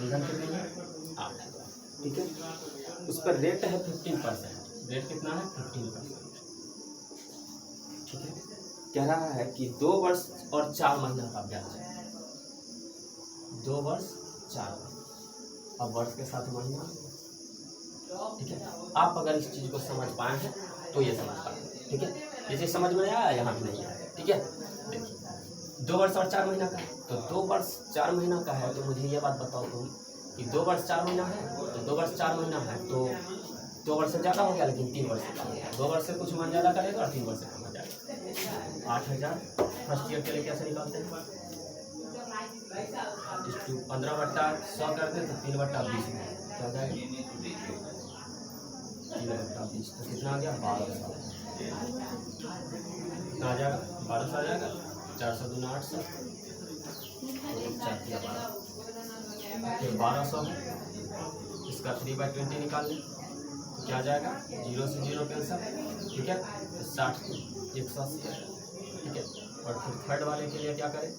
मूलधन कितनी है 8,000, ठीक है। उस पर रेट है 15%, रेट कितना है 15%, ठीक है। कह रहा है कि 2 वर्ष और 4 महीना का ब्याज है, 2 वर्ष 4 महीना, अब वर्ष के साथ महीना, ठीक है। आप अगर इस चीज़ को समझ पाए हैं तो ये समझ पाए, ठीक है। जैसे समझ में आया, यहाँ भी नहीं आया, ठीक है। देखिए 2 वर्ष और 4 महीना का है, तो 2 वर्ष 4 महीना का है, तो मुझे ये बात बताओ तुम कि 2 वर्ष 4 महीना है, तो 2 वर्ष 4 महीना है तो 2 वर्ष से ज़्यादा हो गया, लेकिन 3 वर्ष से कम हो गया। 2 वर्ष से कुछ मन ज़्यादा करेगा और 3 वर्ष से कम हो जाएगा। 8,000 फर्स्ट ईयर के लिए कैसे निकालते हैं, 15/100 कर दे तो 3/20 क्या हो जाएगा, 3/20 तो कितना आ गया 1200, कितना आ जाएगा 1200 आ जाएगा, 400 दूना 800, 1200 है, इसका 3/20 निकाल लें तो क्या आ जाएगा, 0 से 0 कैंसल, ठीक है। तो 60 180, ठीक है। और फिर थर्ड वाले के लिए क्या करें,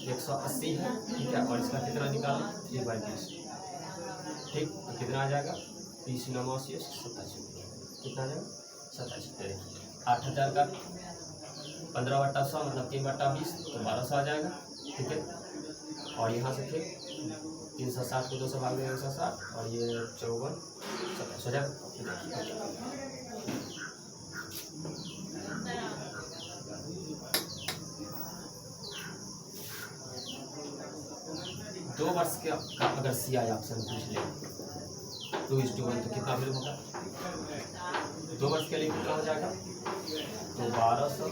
180 है, ठीक है। और इसका कितना निकालें 3/20, ठीक। तो कितना आ जाएगा 30 9 87, कितना आ जाएगा 27। 8,000 का 15/100 मतलब 3/20 तो 1200 आ जाएगा, ठीक है। और यहाँ से फिर 360 को 2 से भाग देंगे 160, और ये 54 27 हो जाएगा। 2 वर्ष का अगर CI ऑप्शन पूछ ले 2:1 तो कितना वैल्यू होगा, 2 वर्ष के लिए कितना हो जाएगा, तो 1200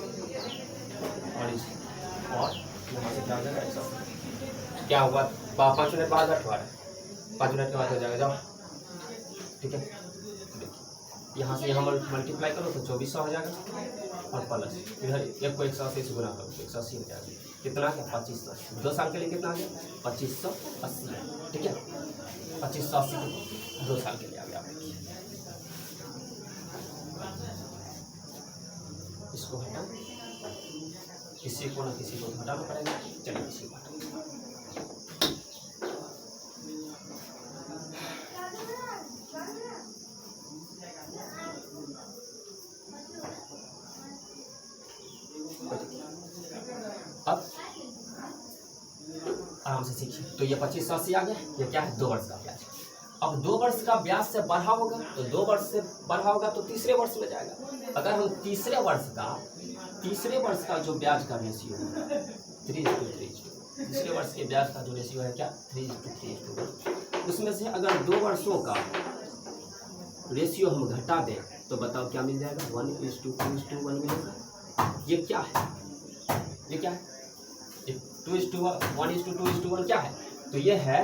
और यहाँ से क्या हो जाएगा 180, क्या हुआ 5 मिनट बाद 5 मिनट के बाद हो जाएगा, जाओ, ठीक है। देखिए यहाँ से यहाँ मल्टीप्लाई करो तो 2400 हो जाएगा, और प्लस इधर एक को 180 से गुना करो तो 180 हो जाएगा, कितना है 2500। 2 साल के लिए कितना आ गया 2580, ठीक है। 2580 2 साल के लिए आ गया। इसको हटा, किसी को ना किसी को हटाना पड़ेगा, चलिए किसी को हटा। अब आराम से सीखिए। तो ये 2580 आ गया, ये क्या है 2 वर्ष का ब्याज। अब 2 वर्ष का ब्याज से बढ़ा होगा, तो 2 वर्ष से बढ़ा होगा तो तीसरे वर्ष में जाएगा। अगर हम तीसरे वर्ष का जो ब्याज का रेशियो है 3:3, तीसरे वर्ष के ब्याज का जो रेशियो है क्या 3:3, उसमें से अगर 2 वर्षों का रेशियो हम घटा दें तो बताओ क्या मिल जाएगा 1:2:1 मिलेगा। ये क्या है, ये क्या है, 1:2:1 क्या है, तो ये है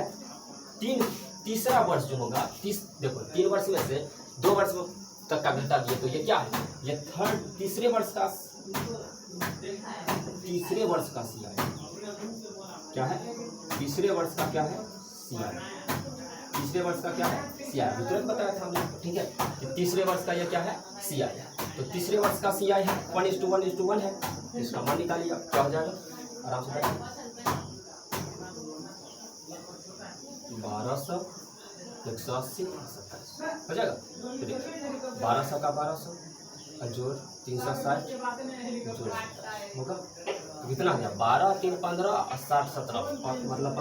तीसरा वर्ष जो होगा, देखो 3 वर्ष में से 2 वर्ष तक का घटा दिए, तो ये क्या है, ये तीसरे वर्ष का CI क्या है, तीसरे वर्ष का क्या है CI, तीसरे वर्ष का क्या है CI, तुरंत बताया था हमने, ठीक है। तीसरे वर्ष का ये क्या है CI है, तो तीसरे वर्ष का CI है 1:1 है, इसका मान निकालिए क्या हो जाएगा, आराम से बताइए 1200 180 27 हो जाएगा। 1200 का 1200 जोड़ 360 जोड़ होगा, तो कितना हो गया 12 3 15 और 60 17 मतलब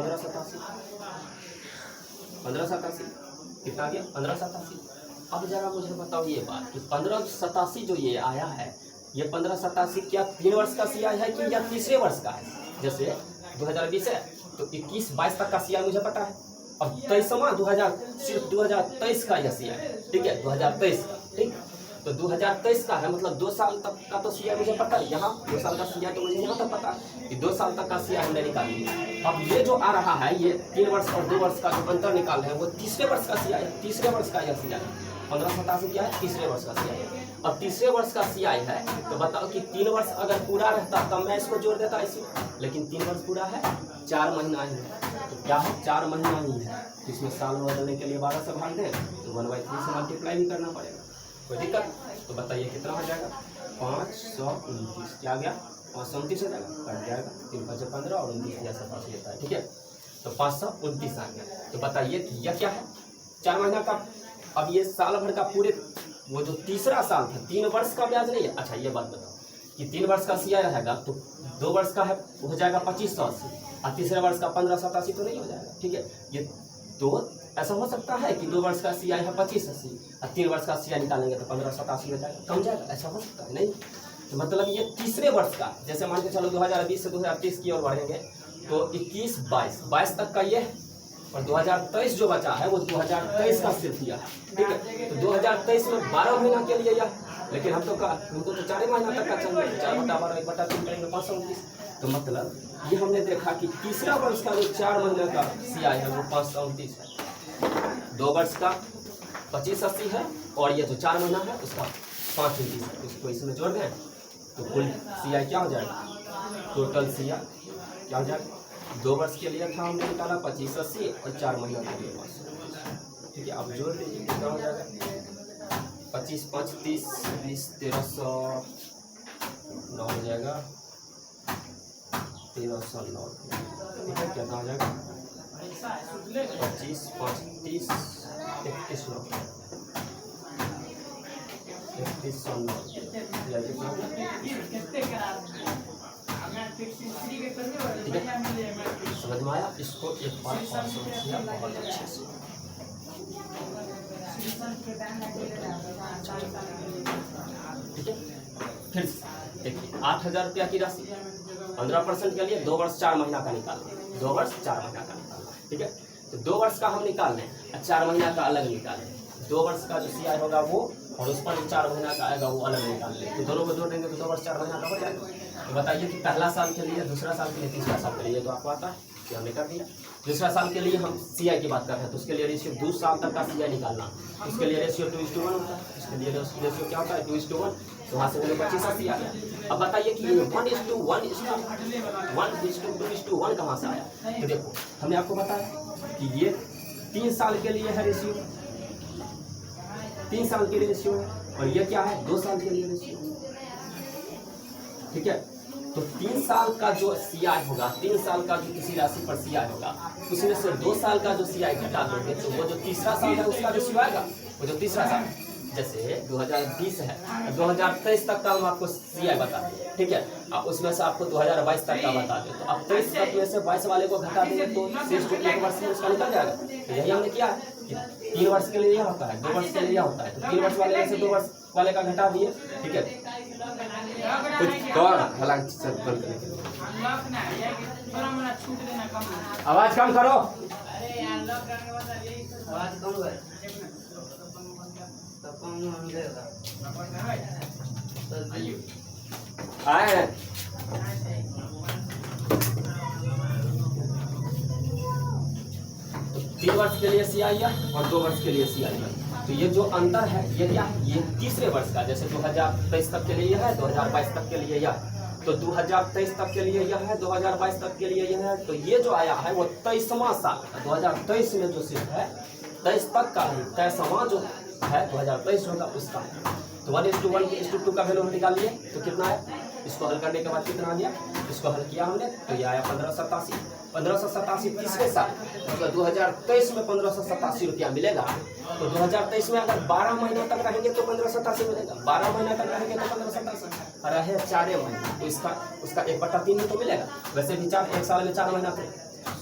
1587 कितना आ गया 1587। अब जरा मुझे बताओ ये बात कि 1587 जो ये आया है, ये 1587 क्या 3 वर्ष का CI है कि या तीसरे वर्ष का है। जैसे 2020 है तो 21-22 तक का CI मुझे पता है, अब 23वां सिर्फ 2023 का यह CI है, ठीक है 2023 का, ठीक। तो 2023 का है मतलब 2 साल तक का तो CI मुझे पता है, यहाँ 2 साल का CI तो मुझे यहाँ तक पता है कि 2 साल तक का CI हमने निकाल लिया। अब ये जो आ रहा है ये 3 वर्ष और 2 वर्ष का जो अंतर निकाल रहे हैं वो तीसरे वर्ष का CI है, तीसरे वर्ष का यह CI 1587 क्या है तीसरे वर्ष का CI है। अब तीसरे वर्ष का CI है तो बताओ कि 3 वर्ष अगर पूरा रहता तब मैं इसको जोड़ देता इसमें, लेकिन 3 वर्ष पूरा है 4 महीना ही है, तो क्या है 4 महीना ही है, तो इसमें साल में बदलने के लिए 12 से भाग दें तो 1/3 से मल्टीप्लाई भी करना पड़ेगा, कोई दिक्कत। तो बताइए कितना हो जाएगा 529, क्या आ गया 529 हो जाएगा, कट जाएगा 3 × 5 = 15 और 29 जैसा 5 लेता है, ठीक है। तो 529 आ गया। तो बताइए कि यह क्या है, 4 महीना का। अब ये साल भर का पूरे वो जो तीसरा साल था, 3 वर्ष का ब्याज नहीं है। अच्छा ये बात बताओ कि 3 वर्ष का CI रहेगा तो 2 वर्ष का है हो जाएगा 2580 और तीसरे वर्ष का 1587 तो नहीं हो जाएगा। ठीक है, ये तो ऐसा हो सकता है कि 2 वर्ष का CI है 2580 और 3 वर्ष का CI निकालेंगे तो 1587 हो जाएगा, कम जाएगा, ऐसा हो सकता है नहीं। तो मतलब ये तीसरे वर्ष का, जैसे मान के चलो 2020 से 2023 की ओर बढ़ेंगे तो 21, 22 तक का ये, और 2023 जो बचा है वो 2023 का सिर्फ यह है। ठीक है, तो 2023 में 12 महीना के लिए यह, लेकिन हमको तो 4 महीना तक का चाहिए, 4/12 1/3 करेंगे 529। तो मतलब ये हमने देखा कि तीसरा वर्ष का जो 4 महीने का CI है वो 529 है, 2 वर्ष का 2580 है, और ये जो 4 महीना है उसका 529 है। उसको इसमें जोड़ दें तो कुल CI क्या हो जाएगा, टोटल CI क्या हो जाएगा। 2 वर्ष के लिए था हमने निकाला 2580 और 4 महीना के लिए 529। ठीक है, अब जोड़ दीजिए कितना हो जाएगा, 25 5 30 20 1309 हो जाएगा, 1309। ठीक है, क्या हो जाएगा 25 5 30 3109 ठीक है, समझ में आया। इसको एक बार और समझिए बहुत अच्छे से। ठीक है, फिर देखिए 8000 रुपया की राशि 15% के लिए 2 वर्ष 4 महीना का निकालना, 2 वर्ष 4 महीना का निकालना। ठीक है, तो 2 वर्ष का हम निकाल लें और 4 महीना का अलग निकालें। 2 वर्ष का जो CI होगा वो, और उस पर 4 महीना का आएगा वो अलग निकाल लें, तो दोनों को जोड़ देंगे तो 2 वर्ष 4 महीना का हो जाएगा। तो बताइए कि पहला साल के लिए, दूसरा साल के लिए, तीसरा साल के लिए, तो आपको आता है कि हमने कर दिया। दूसरा साल के लिए हम CI की बात कर रहे हैं तो उसके लिए रेशियो 2 साल तक का CI निकालना, उसके लिए रेशियो 2:1 होता है। उसके लिए रेशियो क्या होता है 2:1, तो वहाँ से मुझे 2580 आ गया। अब बताइए कि 1:1 कहाँ से आया। तो देखो हमने आपको बताया कि ये 3 साल के लिए है रेशियो, 3 साल के लिए रेशियो है, और ये क्या है 2 साल के लिए रेशियो। ठीक है, तो 3 साल का जो CI होगा, 3 साल का जो किसी राशि पर CI होगा, उसमें से 2 साल का जो CI घटा दोगे तो वो जो तीसरा साल है उसका रेशियो आएगा। वो जो तीसरा साल जैसे 2020 है, 2023 तक का हम आपको CI बता दें। ठीक है, अब उसमें से आपको 2022 तक का बता दें, तो अब 23 तक में से 22 वाले को घटा देंगे तो शेष 1 वर्ष में उसका निकल जाएगा। तो यही हमने किया है कि 3 वर्ष के लिए यह होता है, 2 वर्ष के लिए यह होता है, तो 3 वर्ष वाले में से 2 वर्ष वाले का घटा दिए। ठीक है, कुछ बंद करने के लिए आवाज कम करो, आवाज कम है। आए 3 वर्ष के लिए CI है और 2 वर्ष के लिए CI है। तो ये जो अंतर है ये क्या है, ये तीसरे वर्ष का, जैसे 2023 तक के लिए यह है, 2022 तक के लिए यह है, तो 2023 तक के लिए यह है, 2022 तक के लिए यह है। तो ये जो आया है वो 23वां साल, 2023 में जो सिर्फ है 23 तक का है, 23वां जो है 2023 होगा उसका। तो 1:1 की 1:2 का वैल्यू हम निकाल लिए तो कितना है, इसको हल करने के बाद कितना आ गया, इसको हल किया हमने तो ये आया 1587 तीसरे साल, मतलब 2023 में 1587 रुपया मिलेगा। तो 2023 में अगर 12 महीना तक रहेंगे तो 1587 मिलेगा, 12 महीना तक रहेंगे तो 1587, रहे 4 महीने तो इसका उसका 1/3 ही तो मिलेगा। वैसे भी 1 साल में 4 महीना थे,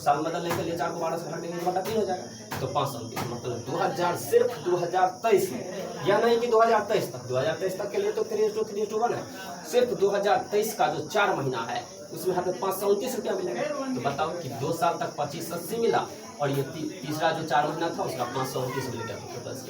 साल बदलने के लिए 4 को 12 से घटाएंगे 1/3 हो जाएगा, तो 529। मतलब 2000 सिर्फ 2023 में, यह नहीं कि 2023 तक, 2023 तक के लिए तो 3:1 है, सिर्फ 2023 का जो 4 महीना है उसमें हमें 529 रुपया मिलेगा। तो बताओ कि 2 साल तक 2580 मिला और ये तीसरा जो 4 महीना था उसका 529 मिल गया। तो बस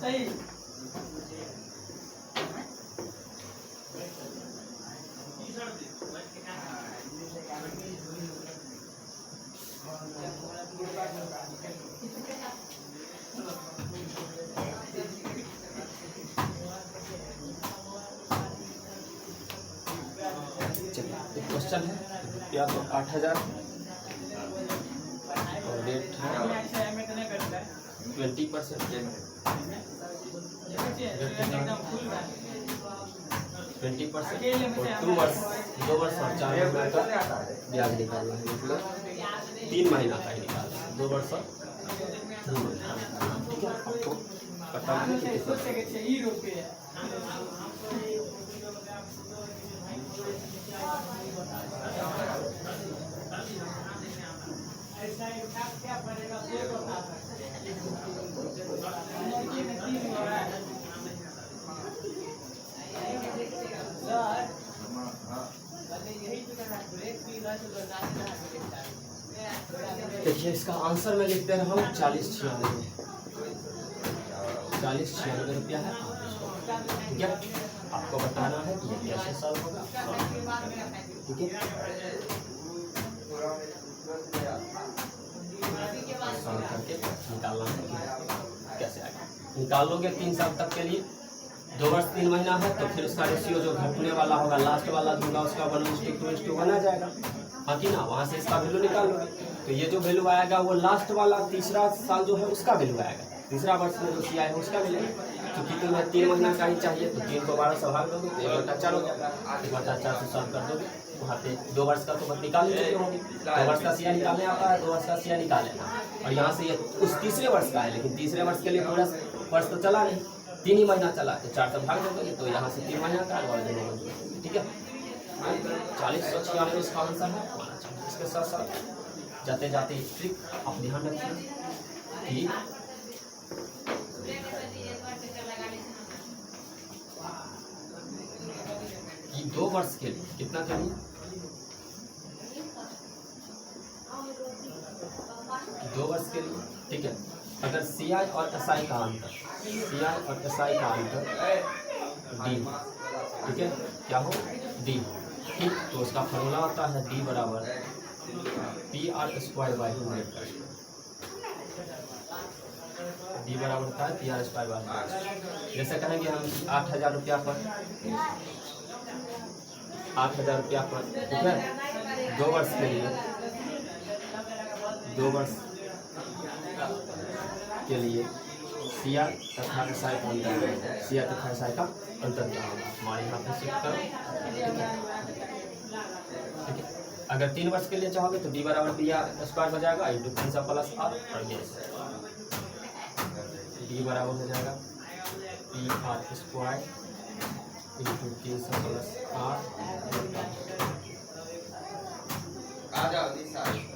सही क्वेश्चन है या तो 8000 20%, 20% और 2 वर्ष 2 वर्ष और 4 महीना का ब्याज निकालना है, मतलब 3 महीना का ही निकालना है, 2 वर्ष और 3 महीना। ठीक है, आपको पता नहीं कि कितना देखिए, इसका आंसर मैं लिख दे रहा हूँ 40-96 रुपया है। ठीक है, आपको बताना है कि ये कैसे सॉल्व होगा। ठीक है, सॉल्व करके निकालना है कैसे आएगा। निकाल लोगे 3 साल तक के लिए, 2 वर्ष 3 महीना है, तो फिर उसका रेशियो जो घटने वाला होगा लास्ट वाला होगा उसका 1:2 बना जाएगा। हाँ कि ना, वहाँ से इसका वैल्यू निकाल लोगे तो ये जो वैल्यू आएगा वो लास्ट वाला तीसरा साल जो है उसका वैल्यू आएगा, तीसरा वर्ष में जो सी है उसका मिलेगा। क्योंकि तुम्हें 3 महीना का ही चाहिए तो 3 को 12 से भाग दोगे तो 1/4 हो जाएगा, 1/4 से सॉल्व कर दोगे। वहाँ पे 2 वर्ष का तो निकाल चुके होंगे, 2 वर्ष का सीआई निकालने आता है, 2 वर्ष का सीआई निकाल लेना। और यहाँ से ये उस तीसरे वर्ष का है, लेकिन तीसरे वर्ष के लिए पूरा वर्ष तो चला नहीं, 3 ही महीना चला, तो 4 से भाग दोगे तो यहाँ से 3 महीना का और देने। ठीक है, 40-96 इसका आंसर है। इसके साथ साथ जाते जाते ट्रिक आप ध्यान रखिए कि 2 वर्ष के लिए कितना चाहिए, 2 वर्ष के लिए। ठीक है, अगर सीआई और एसआई का अंतर, सीआई और एसआई का अंतर डी, ठीक है, क्या हो डी। ठीक, तो उसका फॉर्मूला होता है डी बराबर PR²/100। डी बराबर होता है PR²/100। जैसे कहेंगे हम 8,000 रुपया पर, 8,000 रुपया पर, ठीक है, 2 वर्ष के लिए, 2 वर्ष के लिए सीआई तथा एसआई का अंतर, सीआई तथा एसआई का अंतर क्या होगा हमारे यहाँ पे शिफ्ट करो। ठीक है, अगर 3 वर्ष के लिए चाहोगे तो डी बराबर PR² हो जाएगा इंटू 300 प्लस आर, और ये डी बराबर हो जाएगा PR² इंटू 300 प्लस आर।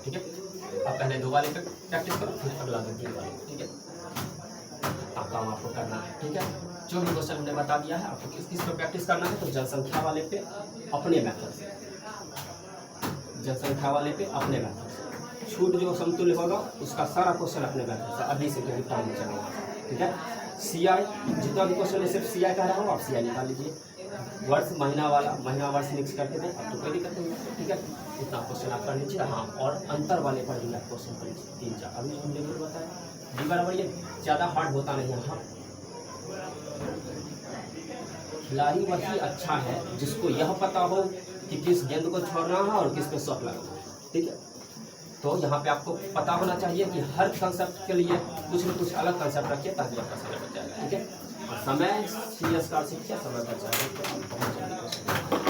ठीक है, अब पहले 2 वाले पे प्रैक्टिस करो, फिर अगला 3 वाले। ठीक है, अब काम आपको करना है। ठीक है, जो भी क्वेश्चन हमने बता दिया है आपको किस किस पे प्रैक्टिस करना है, तो जनसंख्या वाले पे अपने मेथड से, जनसंख्या वाले पे अपने मेथड से, छूट जो समतुल्य होगा उसका सारा क्वेश्चन अपने मेथड से अभी से कभी टाइम में चलेगा। ठीक है, सीआई जितना भी क्वेश्चन है सिर्फ सीआई का रहा हो, आप सीआई निकाल लीजिए। वर्ष महीना वाला महीना वर्ष मिक्स करके दें, अब तो कोई दिक्कत नहीं है। ठीक है, इतना क्वेश्चन आप कर लीजिए। हाँ, और अंतर वाले पर भी आप क्वेश्चन कर लीजिए 3-4, अभी जो हमने भी बताया। डी बराबर ये ज़्यादा हार्ड होता नहीं है। हाँ, खिलाड़ी वही अच्छा है जिसको यह पता हो कि किस गेंद को छोड़ना है और किस पे शॉट लगाना है। ठीक है, तो यहाँ पे आपको पता होना चाहिए कि हर कंसेप्ट के लिए कुछ न कुछ अलग कंसेप्ट रखिए ताकि आपका समय बच जाएगा। ठीक है, और समय सीरियस कार सीखिए, समय बच जाएगा।